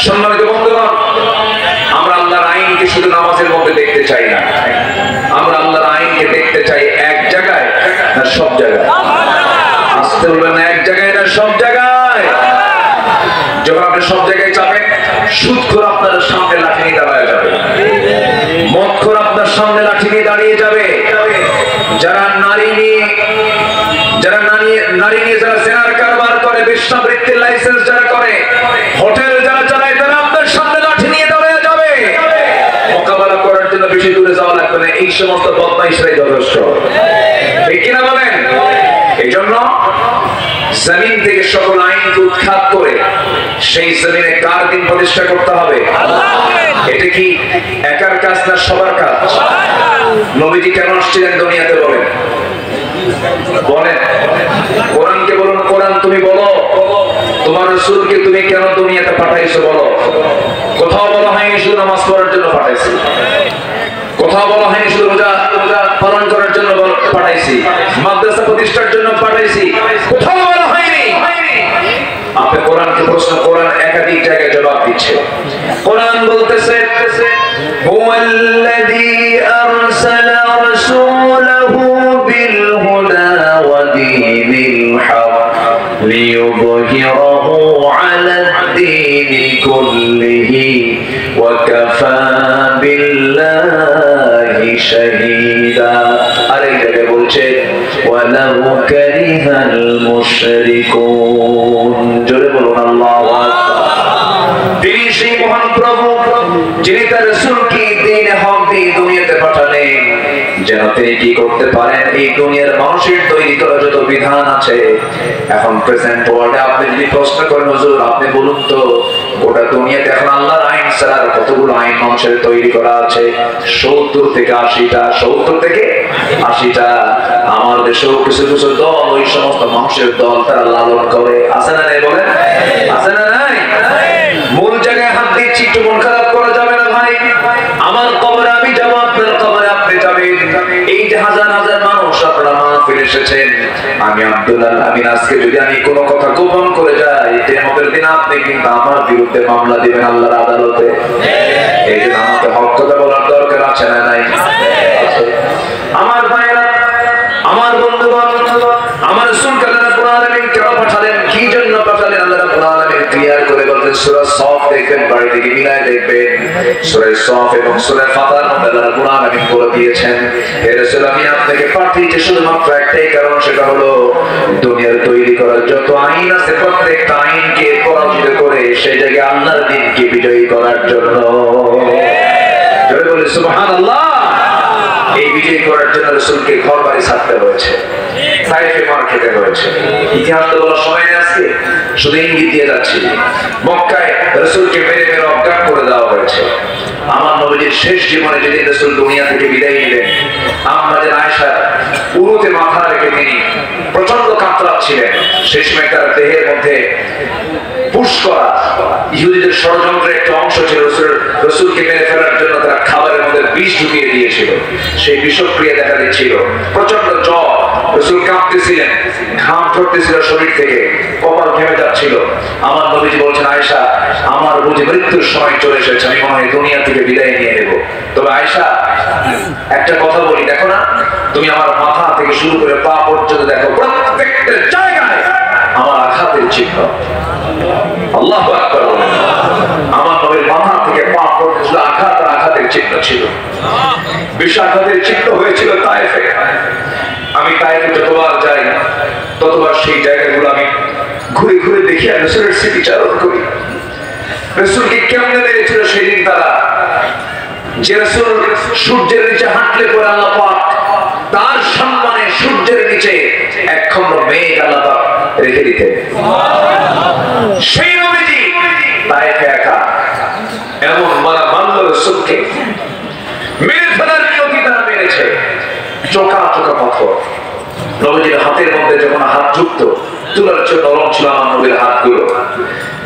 সম্মানিত বন্ধুগণ, আমরা আল্লাহর আইনকে শুধু নামাজের মধ্যে দেখতে চাই না, আমরা আল্লাহর আইনকে দেখতে চাই এক জায়গায় না সব জায়গায়। আসতে বলবেন না, এক জায়গায় না সব জায়গায়। যখন আপনি সব জায়গায় যাবেন, সুদখোর আপনার সামনে লাঠি নিয়ে দাঁড়িয়ে যাবে, মদখোর আপনার সামনে লাঠি নিয়ে দাঁড়িয়ে যাবে, যারা নারী নিয়ে যারা জেনার কারবার করে, বেশ্যাবৃত্তির লাইসেন্স যারা করে, হোটেল যারা চালায়, তারা আপনার সামনে লাঠি নিয়ে দাঁড়িয়ে যাবে। মোকাবেলা করার জন্য বেশি দূরে যাওয়া লাগবে না, এই সমস্ত বদমাইশরাই যথেষ্ট, ঠিক কিনা বলেন? এই জন্য জমিন থেকে সকল আইনকে উৎখাত করে সেই জমিনে কার দিন প্রতিষ্ঠা করতে হবে? এটা কি একার কাজ না সবার কাজ? নবীজি কেন আসছিলেন দুনিয়াতে বলেন? বলেন, কোরআনকে বলুন, কোরআন তুমি বলো, তোমার রাসূলকে তুমি কেন দুনিয়াতে পাঠাইছো বলো। কোথাও বলা হয়নি শুধু নামাজ পড়ার জন্য পাঠাইছি, কোথাও বলা হয়নি শুধু রোজা পালন করার জন্য পাঠাইছি, মাদ্রাসা প্রতিষ্ঠার জন্য পাঠাইছি, কোথাও বলা হয়নি। আপনি কোরআনকে প্রশ্ন, কোরআন একাধিক জায়গায় জবাব দিচ্ছে। কোরআন বলতেছে, হুয়াল্লাযী আরসালা রাসূলাহু বিল হুদা ওয়া দীনিল হক লিইয়ুযহিরাহু আলাদ-দীনি কুল্লিহি ওয়া কাফা বিল্লাহি শাহীদা। আরেক জায়গায় বলছে, ওয়ালাউ কারিহাল মুশরিকুন। জোরে বলুন আল্লাহু আকবার। তিনি সেই মহান প্রভু যিনি তার রাসূলকে দ্বীনে হক দিয়ে দুনিয়াতে পাঠালেন, যেন তিনি কি করতে পারেন, এই দুনিয়ার মানুষের তৈরি করা যত বিধান আছে, এখন প্রেজেন্ট ওয়ার্ল্ডে আপনি যদি প্রশ্ন করেন, হুজুর আপনি বলুন তো ওটা দুনিয়াতে এখন আল্লাহর আইন ছাড়া কতগুলো আইন মানুষের তৈরি করা আছে, 70 থেকে 80টা, 70 থেকে 80টা। আমার দেশেও কিছু কিছু দল, ওই সমস্ত মানুষের দল, তারা লালন করে। আছে না নাই বলেন? আছে না নাই? মূল জায়গায় হাত দিচ্ছি, একটু মন খারাপ করা যাবে না ভাই। আমার কবরে আমি যাবো, আপনার কবরে আপনি যাবেন। এই যে হাজার হাজার মানুষ আপনারা মাহফিল এসেছেন, আমি আব্দুল আমিন, আজকে যদি আমি কোনো কথা গোপন করে যাই, কিয়ামতের দিন আপনি কিন্তু আমার বিরুদ্ধে মামলা দিবেন আল্লাহর আদালতে। এই জন্য আমাকে হক কথা বলার দরকার আছে না নাই? আমার ভাইরা, আমার বন্ধুগণ, আমার রাসূল আল্লাহ আলামিন কেন পাঠালেন, কি জন্য পাঠালেন, আল্লাহ রাব্বুল আলামিন ক্লিয়ার করে বলেন। সূরা সফ দেখবেন, বাড়ি থেকে মিলায় দেখবেন, সূরা সফ এবং সূরা ফাতিহার মধ্যে আল্লাহ রাব্বুল আলামিন বলে দিয়েছেন, হে রাসূল, আমি আপনাকে পাঠিয়েছি শুধুমাত্র একটাই কারণ, সেটা হলো দুনিয়ার তৈরি করার যত আইন আছে প্রত্যেকটা আইনকে পরাজিত করে সেই জায়গায় আল্লাহর দ্বীনকে বিজয়ী করার জন্য। জোরে বলে সুবহানাল্লাহ। এই বিজয় করার জন্য রাসূলকে ঘর বাড়ি ছাড়তে হয়েছে, তাইফে মার খেতে হয়েছে। ইতিহাস তো বলার সময় নেই আজকে, শুধু ইঙ্গিত দিয়ে যাচ্ছি। মক্কায় রাসূলকে মেরে মেরে অজ্ঞান করে দেওয়া হয়েছে। আমার নবীর শেষ জীবনে যেদিন রাসূল দুনিয়া থেকে বিদায় নিলেন, আমাদের আয়েশা উরুতে মাথা রেখে তিনি প্রচন্ড কাতরাচ্ছিলেন। সেই সময় তার দেহের মধ্যে পুশ করা ইহুদিদের ষড়যন্ত্রের একটা অংশ ছিল। রাসূলকে মেরে ফেলার জন্য তারা খাবারের মধ্যে বিষ ঢুকিয়ে দিয়েছিল, সেই বিষক্রিয়া দেখা দিচ্ছিল। প্রচন্ড জ্বর, রাসূল কাঁপতেছিলেন, ঘাম ঝরতেছিল শরীর থেকে, কপাল ঘেমে যাচ্ছিল। আমার নবীজি বলছেন, আয়েশা, আমার বুঝি মৃত্যুর সময় চলে এসেছে, আমি মনে হয় দুনিয়া থেকে বিদায় নিয়ে নেব। তবে আয়েশা, একটা কথা বলি, দেখো না, তুমি আমার মাথা থেকে শুরু করে পা পর্যন্ত দেখো, প্রত্যেকটা জায়গায় আমার আঘাতের চিহ্ন। আল্লাহু আকবার। আমার নবীর মাথা থেকে পা পর্যন্ত আঘাত আর আঘাতের চিহ্ন ছিল। বিষাঘাতের চিহ্ন হয়েছিল তায়েফে। আমি তায়েফে যতবার যাই ততবার সেই জায়গাগুলো আমি ঘুরে ঘুরে দেখি আর রাসূলের স্মৃতিচারণ করি। রাসূলকে কেমনে মেরেছিল সেদিন তারা, যে রাসূল সূর্যের নিচে হাঁটলে পরে আল্লাহ পাক তার সম্মানে সূর্যের নিচে একখণ্ড মেঘ আল্লাহ পাক রেখে দিতেন। সেই নবীজি তায়েফে একা এমন মারা মানল রাসূলকে, মেরে ফেলার নিয়তি তারা মেরেছে। চোখা চোখা পাথর নবীজির হাতের মধ্যে যখন হাত যুক্ত, তুলার জন্য নরম ছিল আমার নবীর হাতগুলো,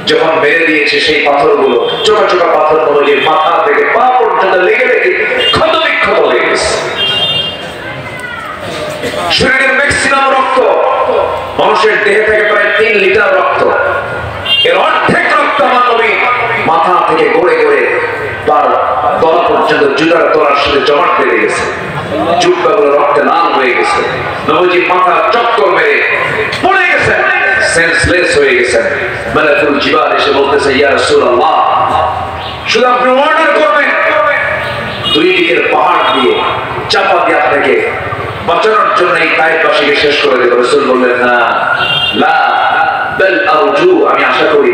যখন মেরে দিয়েছে সেই পাথরগুলো, চোখা চোখা পাথর নবীজির মাথা থেকে পা পর্যন্ত লেগে লেগে ক্ষত বিক্ষত হয়ে গেছে। শরীরের ম্যাক্সিমাম রক্ত, মানুষের দেহে থেকে প্রায় 3 লিটার রক্ত, এর অর্ধেক রক্ত আমার নবী মাথা থেকে গড়ে গড়ে তার তলা পর্যন্ত জুতার তলার সাথে জমাট বেঁধে গেছে। জুব্বাগুলো রক্তে লাল হয়ে গেছে। নবীজি মাথা চক্কর মেরে পড়ে গেছেন, সেন্সলেস হয়ে গেছেন। মালাকুল জিবাল এসে বলতেছে, ইয়া রাসূলুল্লাহ, শুধু আপনি অর্ডার করবেন, 2 দিকের পাহাড় দিয়ে চাপা দিয়ে আপনাকে বাঁচানোর জন্য এই তায়েফবাসীকে শেষ করে দেব। রাসূল বললেন, না, লা বাল আরজু, আমি আশা করি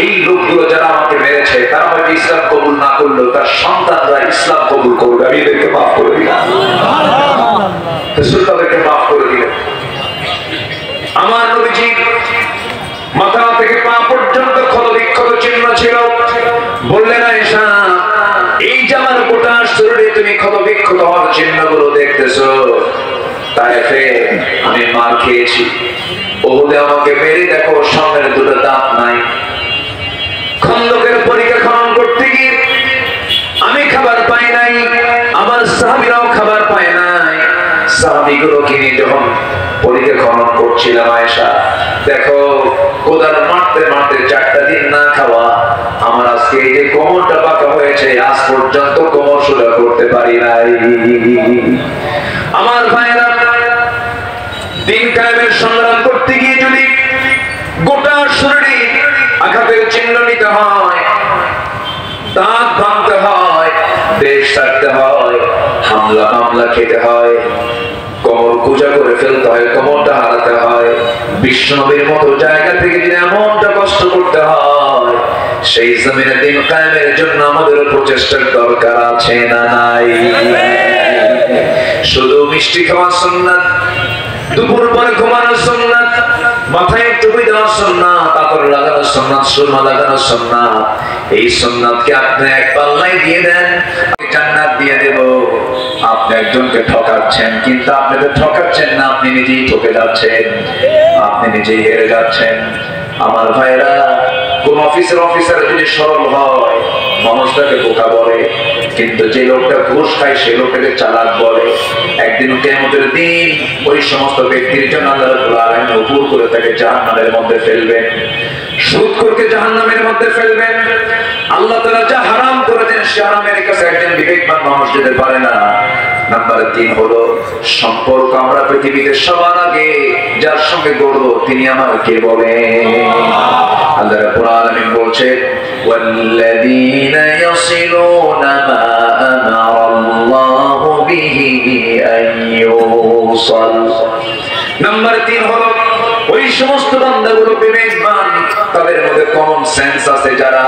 এই লোকগুলো যারা আমাকে মেরেছে তারা হয়তো ইসলাম কবুল না করলেও তার সন্তানরা ইসলাম কবুল করবে, আমি এদেরকে মাফ করে দিলাম। রাসূল তাদেরকে মাফ করে দিলেন। আমার নবীজি মাথা থেকে পা পর্যন্ত ক্ষত বিক্ষত চিহ্ন ছিল। বললেন, আয়েশা, এই যে আমার গোটা শরীরে তুমি ক্ষত বিক্ষত হওয়ার চিহ্নগুলো দেখতেছো, তায়েফে আমি মার খেয়েছি, ওহুদে আমাকে মেরে দেখো সামনের 2টা দাঁত নাই, খন্দকের পরীক্ষা খনন করতে গিয়ে আমি খাবার পাই নাই, আমার সাহাবীরাও খাবার পায় নাই। সাহাবীগুলো কিনে যখন পরীক্ষা খনন করছিলাম, আয়েশা দেখো কোদাল মারতে মারতে 4টা দিন না খাওয়া, আমার আজকে এই যে কোমরটা বাঁকা হয়েছে, আজ পর্যন্ত কোমর সোজা করতে পারি নাই। আমার ভাইরা, দিন কায়েমের সংগ্রাম করতে গিয়ে যদি গোটা শরীরে আঘাতের চিহ্ন নিতে হয়, দাঁত ভাঙতে হয়, দেশ ছাড়তে হয়, হামলা মামলা খেতে হয়, কোমর কুঁজা করে ফেলতে হয়, কোমরটা হারাতে হয়, বিশ্বনবীর মতো জায়গা থেকে যদি এমনটা কষ্ট করতে হয়, সেই জমিনে দিন কায়েমের জন্য আমাদের প্রচেষ্টার দরকার আছে না নাই? শুধু মিষ্টি খাওয়া সুন্নাত, দুপুর পরে ঘুমানো সুন্নাত, মাথায় টুপি দেওয়া সুন্নাত, আতর লাগানো সুন্নাত, সুরমা লাগানো সুন্নাত। এই সুন্নাতকে আপনি এক পাল্লায় দিয়ে দেন, জান্নাত দিয়ে দেব। আপনি একজনকে ঠকাচ্ছেন, কিন্তু আপনি তো ঠকাচ্ছেন না, আপনি নিজেই ঠকে যাচ্ছেন, আপনি নিজেই হেরে যাচ্ছেন। আমার ভাইরা, কোন অফিসার যদি সরল হয় মানুষটাকে বোকা বলে, কিন্তু যে লোকটা ঘুষ খায় সে লোকটাকে চালাক বলে। একদিন কিয়ামতের দিন ওই সমস্ত ব্যক্তির জন্য আল্লাহ রাব্বুল আলামিন উপর করে তাকে জাহান্নামের মধ্যে ফেলবেন, সুদখোরকে জাহান্নামের মধ্যে ফেলবেন। আল্লাহ তাআলা যা হারাম করেছেন সে হারামের কাছে একজন বিবেকবান মানুষ যেতে পারে না। নাম্বার 3 হলো সম্পর্ক। আমরা পৃথিবীতে সবার আগে যার সঙ্গে গড়ব তিনি আমার কে বলেন? আল্লাহ রাব্বুল আলামিন বলছেন ওয়াল্লাযীনা ইয়াসিলুনা মা আমারাল্লাহু বিহি আন ইউসাল। নাম্বার 3 হলো ওই সমস্ত বান্দাগুলো বিবেকবান, তাদের মধ্যে কমন সেন্স আছে, যারা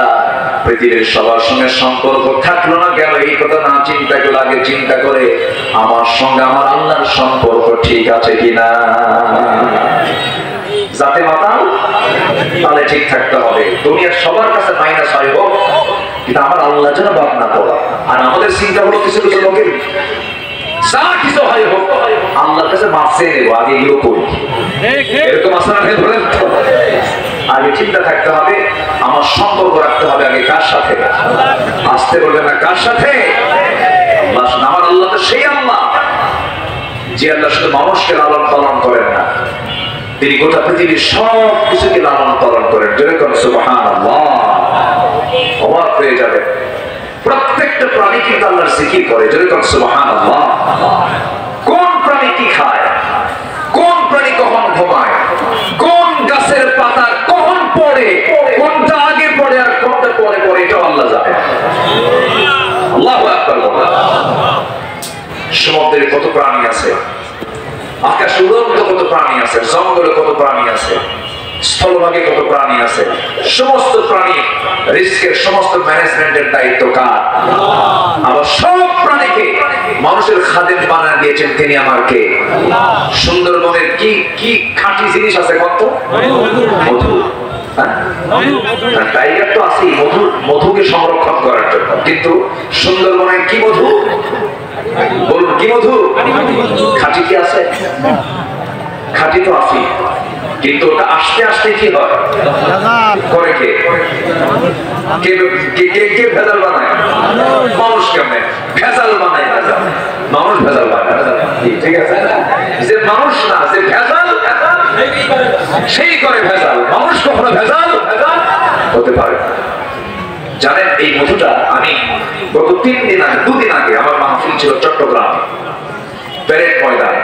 পৃথিবীর সবার সঙ্গে সম্পর্ক থাকলো না গেল এই কথা না চিন্তা করে আগে চিন্তা করে আমার সঙ্গে আমার আল্লাহর সম্পর্ক ঠিক আছে কিনা। যাতে মাতাল তাহলে ঠিক থাকতে হবে, দুনিয়ার সবার কাছে মাইনাস হয় হোক, কিন্তু আমার আল্লাহ যেন বাদ না করে। আর আমাদের চিন্তা হলো কিছু কিছু লোকের যা কিছু হয় হোক আল্লাহর কাছে মাফ চেয়ে নেবো, আগে এগুলো করি, এরকম আসলে ধরেন তো। আগে চিন্তা থাকতে হবে আমার সম্পর্ক রাখতে হবে আগে কার সাথে, আসতে বলবে না কার সাথে, আমার আল্লাহ তো সেই আল্লাহ যে আল্লাহ শুধু মানুষকে লালন পালন করেন না, তিনি গোটা পৃথিবীর সব কিছুকে লালন পালন করেন। যেরকম সুবহানাল্লাহ, অবাক হয়ে যাবে, প্রত্যেকটা প্রাণী কিন্তু আল্লাহর জিকির করে। যেরকম সুবহানাল্লাহ। কোন প্রাণী কি খায়, কোন প্রাণী কখন ঘুমায়, কোন গাছের পাতা কখন পড়ে, কোনটা আগে পড়ে আর কোনটা পরে পড়ে, এটা আল্লাহ জানে। আল্লাহু আকবার বলেন। সমুদ্রে কত প্রাণী আছে, আকাশে উড়ন্ত কত প্রাণী আছে, জঙ্গলে কত প্রাণী আছে, স্থলভাগে কত প্রাণী আছে। সমস্ত প্রাণী রিস্কের সমস্ত ম্যানেজমেন্টের দায়িত্ব কার? আবার সব প্রাণীকে মানুষের খাদেম বানিয়ে দিয়েছেন তিনি আমার কে? সুন্দরবনের কি কি খাঁটি জিনিস আছে কত? মধু। টাইগার তো আছেই মধুকে সংরক্ষণ করার জন্য, কিন্তু সুন্দরবনের কি মধু বলুন, কি মধু? খাঁটি কি আছে? খাঁটি তো আছে, কিন্তু ওটা আস্তে আস্তে কি হয় করে কে কে ভেজাল বানায়? মানুষ। কেমনে ভেজাল বানায়? মানুষ ভেজাল বানায়, ঠিক আছে? যে মানুষ না, যে ভেজাল সেই করে ভেজাল, মানুষ কখনো ভেজাল হতে পারে। জানেন এই মধুটা আমি গত 2 দিন আগে আমার মাহফিল ছিল চট্টগ্রাম প্যারেড ময়দানে।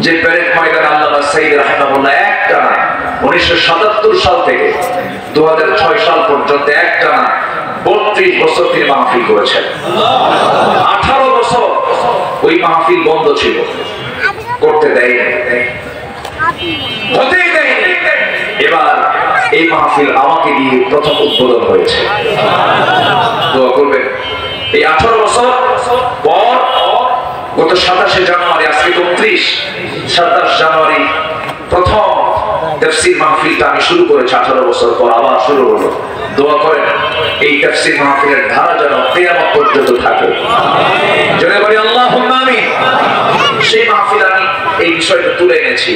যে প্যারেড ময়দানে আল্লামা সাইয়্যিদ রাহিমাহুল্লাহ একটানা 1977 সাল থেকে 2006 সাল পর্যন্ত একটানা 32 বছর তিনি মাহফিল করেছেন। 18 বছর ওই মাহফিল বন্ধ ছিল, করতে দেয়নি, হতেই দেয়নি। এবার এই মাহফিল আমাকে দিয়ে প্রথম উদ্বোধন হয়েছে। দোয়া করবেন। এই 18 বছর পর গত 27 জানুয়ারি, আজকে 29, 27 জানুয়ারি প্রথম তাফসীর মাহফিলটা আমি শুরু করেছি। 18 বছর পর আবার শুরু হলো। দোয়া করেন এই তাফসীর মাহফিলের ধারা যেন কিয়ামত পর্যন্ত থাকে। জোরে বলি আল্লাহুম্মা আমিন। সেই মাহফিল আমি এই বিষয়টা তুলে এনেছি।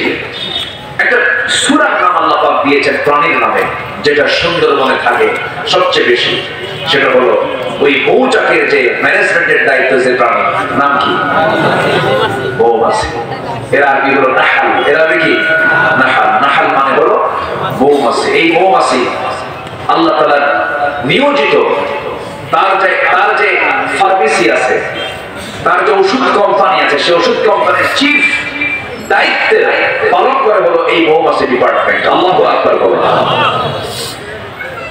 একটা সূরার নাম আল্লাহ পাক দিয়েছেন প্রাণীর নামে, যেটা সুন্দরবনে থাকে সবচেয়ে বেশি, সেটা হলো ওই মৌচাকের যে ম্যানেজমেন্টের দায়িত্ব, যে প্রাণী নাম কি? মৌমাছি। এরা আরবি হলো নাহাল। এরা কি? নাহাল। নাহাল মানে হলো মৌমাছি। এই মৌমাছি আল্লাহ তাআলা নিয়োজিত, তার যে ফার্মেসি আছে, তার যে ওষুধ কোম্পানি আছে, সেই ওষুধ কোম্পানির চিফ দায়িত্বে পালন করে হলো এই মৌমাছি ডিপার্টমেন্ট। আল্লাহু আকবার বলেন।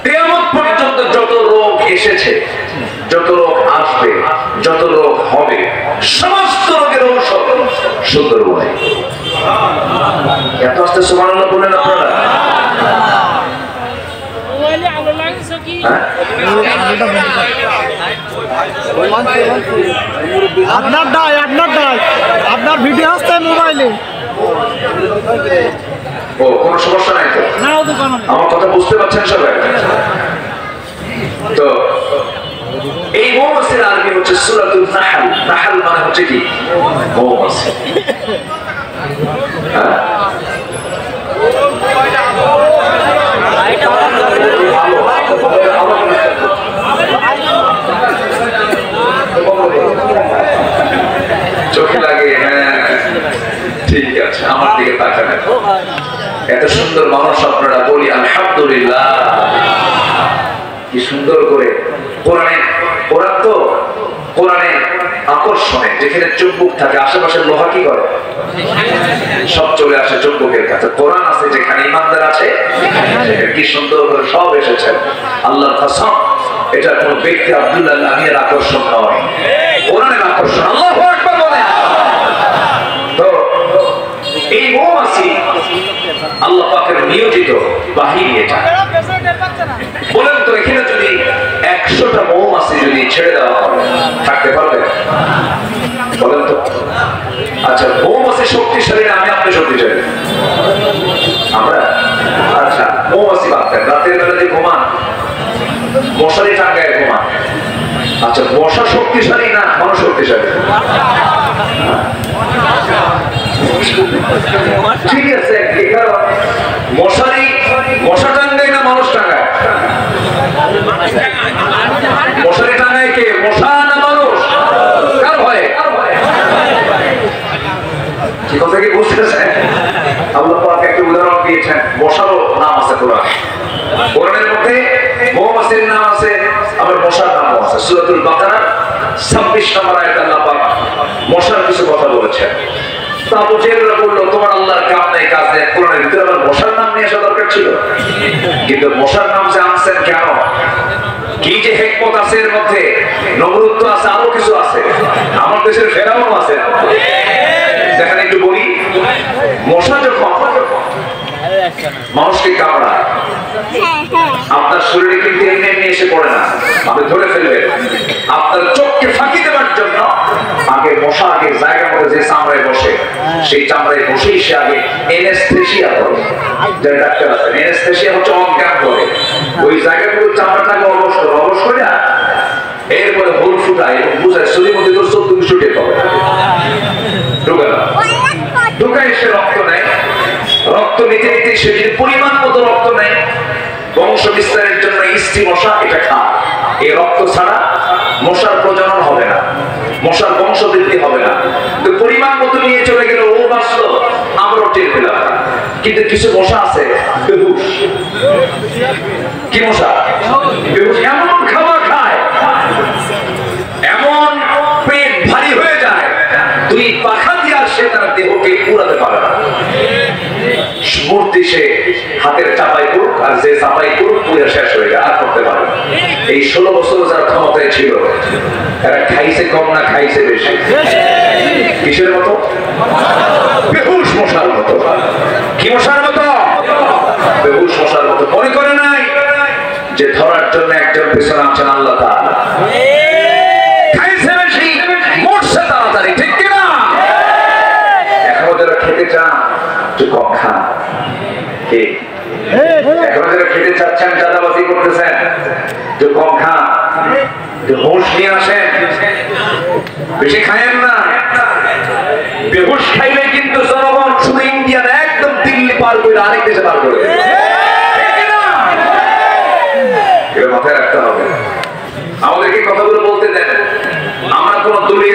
কিয়ামত পর্যন্ত যত রোগ এসেছে, যত রোগ আসবে, যত রোগ হবে, সমস্ত রোগের ঔষধ সুন্দরবনে। এত আস্তে সুবহানাল্লাহ বলেন আপনারা।
আপনার ভিডিও আসছে মোবাইলে।
ও কোনো সমস্যা নাই তো? আমার কথা বুঝতে পারছেন সবাই? তো এই মৌমাছির আরবি হচ্ছে সূরাতুন নাহল। নাহল মানে হচ্ছে কি? মৌমাছি। চোখে লাগে? হ্যাঁ ঠিক আছে, আমার দিকে তাকান। এত সুন্দর মানুষ আপনারা, বলি আলহামদুলিল্লাহ। কি সুন্দর করে কোরআনে, কোরআন তো কোরআনে আকর্ষণে যেখানে চুম্বক থাকে আশেপাশের লোহা কি করে? সব চলে আসে চুম্বকের কাছে। কোরআন আছে যেখানে ইমানদার আছে, কি সুন্দর করে সব এসেছে। আল্লাহর কসম, এটা কোন ব্যক্তি আব্দুল্লাহ আমিনের আকর্ষণ নয়, কোরআনের আকর্ষণ। আল্লাহু আকবার বলে। তো এই মৌমাছি আল্লাহ পাকের নিয়োজিত বাহিনী। এটা বলেন তো, এখানে যদি 100টা মৌমাছি যদি ছেড়ে দেওয়া হয় থাকতে পারবে? বলেন তো। আচ্ছা, মৌমাছি শক্তিশালী না আমি আপনি শক্তিশালী? আমরা। আচ্ছা, মৌমাছি বাঁধতেন, রাতের বেলা যে ঘুমান মশারি টাঙ্গায় ঘুমান। আচ্ছা, মশা শক্তিশালী না মানুষ শক্তিশালী? ঠিক আছে, মশারি মশা টাঙ্গায় না মানুষ টাঙ্গায়? মশারি টাঙ্গায় কে, মশা না মানুষ? কার ভয়ে? কি কথা কি বুঝতেছেন? আল্লাহ পাক একটা উদাহরণ দিয়েছেন, মশারও নাম আছে কোরআনে। কোরআনের মধ্যে মৌমাছির নাম আছে, আবার মশার নামও আছে। সূরাতুল বাকারা 26 নম্বর আয়াতে আল্লাহ পাক মশার কিছু কথা বলেছেন। আবু জেহেলরা বলল, তোমার আল্লাহর কাম নাই কাজ নেই, কোরআনের ভিতরে আবার মশার নাম নিয়ে আসা দরকার ছিল। কিন্তু মশার নাম যে আনছেন কেন? কি যে হিকমত আছে এর মধ্যে? নমরুদ তো আছে, আরো কিছু আছে, আমার দেশের ফেরাউনও আছে। দেখেন একটু বলি, মশা যখন মানুষকে কামড়ায় আপনার শরীরে কিন্তু এমনি এমনি এসে পড়ে না, আপনি ধরে ফেলবেন। আপনার চোখকে ফাঁকি দেওয়ার জন্য আগে মশা আগে জায়গা মতো যে চামড়ায় বসে, সেই চামড়ায় বসেই সে আগে এনেস্থেসিয়া করে। যারা ডাক্তার আছেন, এনেস্থেসিয়া হচ্ছে অজ্ঞান করে। ওই জায়গাগুলো চামড়াটাকে অবশ করে, অবশ করে এরপরে হোল ফুটায় এবং বুঝায় শরীর মধ্যে 14 টের পাবে। ঢুকায় সে রক্ত নেয়, রক্ত নিতে নিতে সে যদি পরিমাণ মতো রক্ত নেয়, বংশ বিস্তারের জন্য স্ত্রী মশা এটা খায়। এই রক্ত ছাড়া মশার প্রজনন হবে না, মশার বংশ বৃদ্ধি হবে না। তো পরিমাণ মতো নিয়ে চলে গেল, ও বাঁচলো, আমরাও টের পেলাম। কিন্তু কিছু মশা আছে বেহুশ। কি মশা? বেহুশ। এমন খাবার খায়, এমন পেট ভারী হয়ে যায়, দুই পাখা দিয়ে সে তার দেহকে পুরাতে পারে না। মূর্তি সে হাতের চাপাই করুক আর যে চাপাই করুক পুরা শেষ হয়ে যায়, আর করতে পারে না। এই 16 বছর যারা ক্ষমতায় ছিল, এরা খাইছে কম না খাইছে বেশি? কিসের মতো? বেহুশ মশার মতো। কি মশার মতো? বেহুশ মশার মতো। মনে করে নাই যে ধরার জন্য একজন পেছনে আছেন আল্লাহ তাআলা। খাইছে বেশি, মরছে তাড়াতাড়ি, ঠিক কিনা? এখনো যারা খেতে চান একটু কম খান। এখনো যারা খেতে চাচ্ছেন, চাঁদাবাজি করতেছেন, একটু কম খান, একটু হুঁশ নিয়ে আসেন, বেশি খায়েন না। বেহুশ খাইলে কিন্তু জনগণ শুধু ইন্ডিয়ান একদম দিল্লি পার করে আরেক দেশে পার করে, এটা মাথায় রাখতে হবে। আমাদেরকে কথাগুলো বলতে দেন। আমরা কোন দলীয়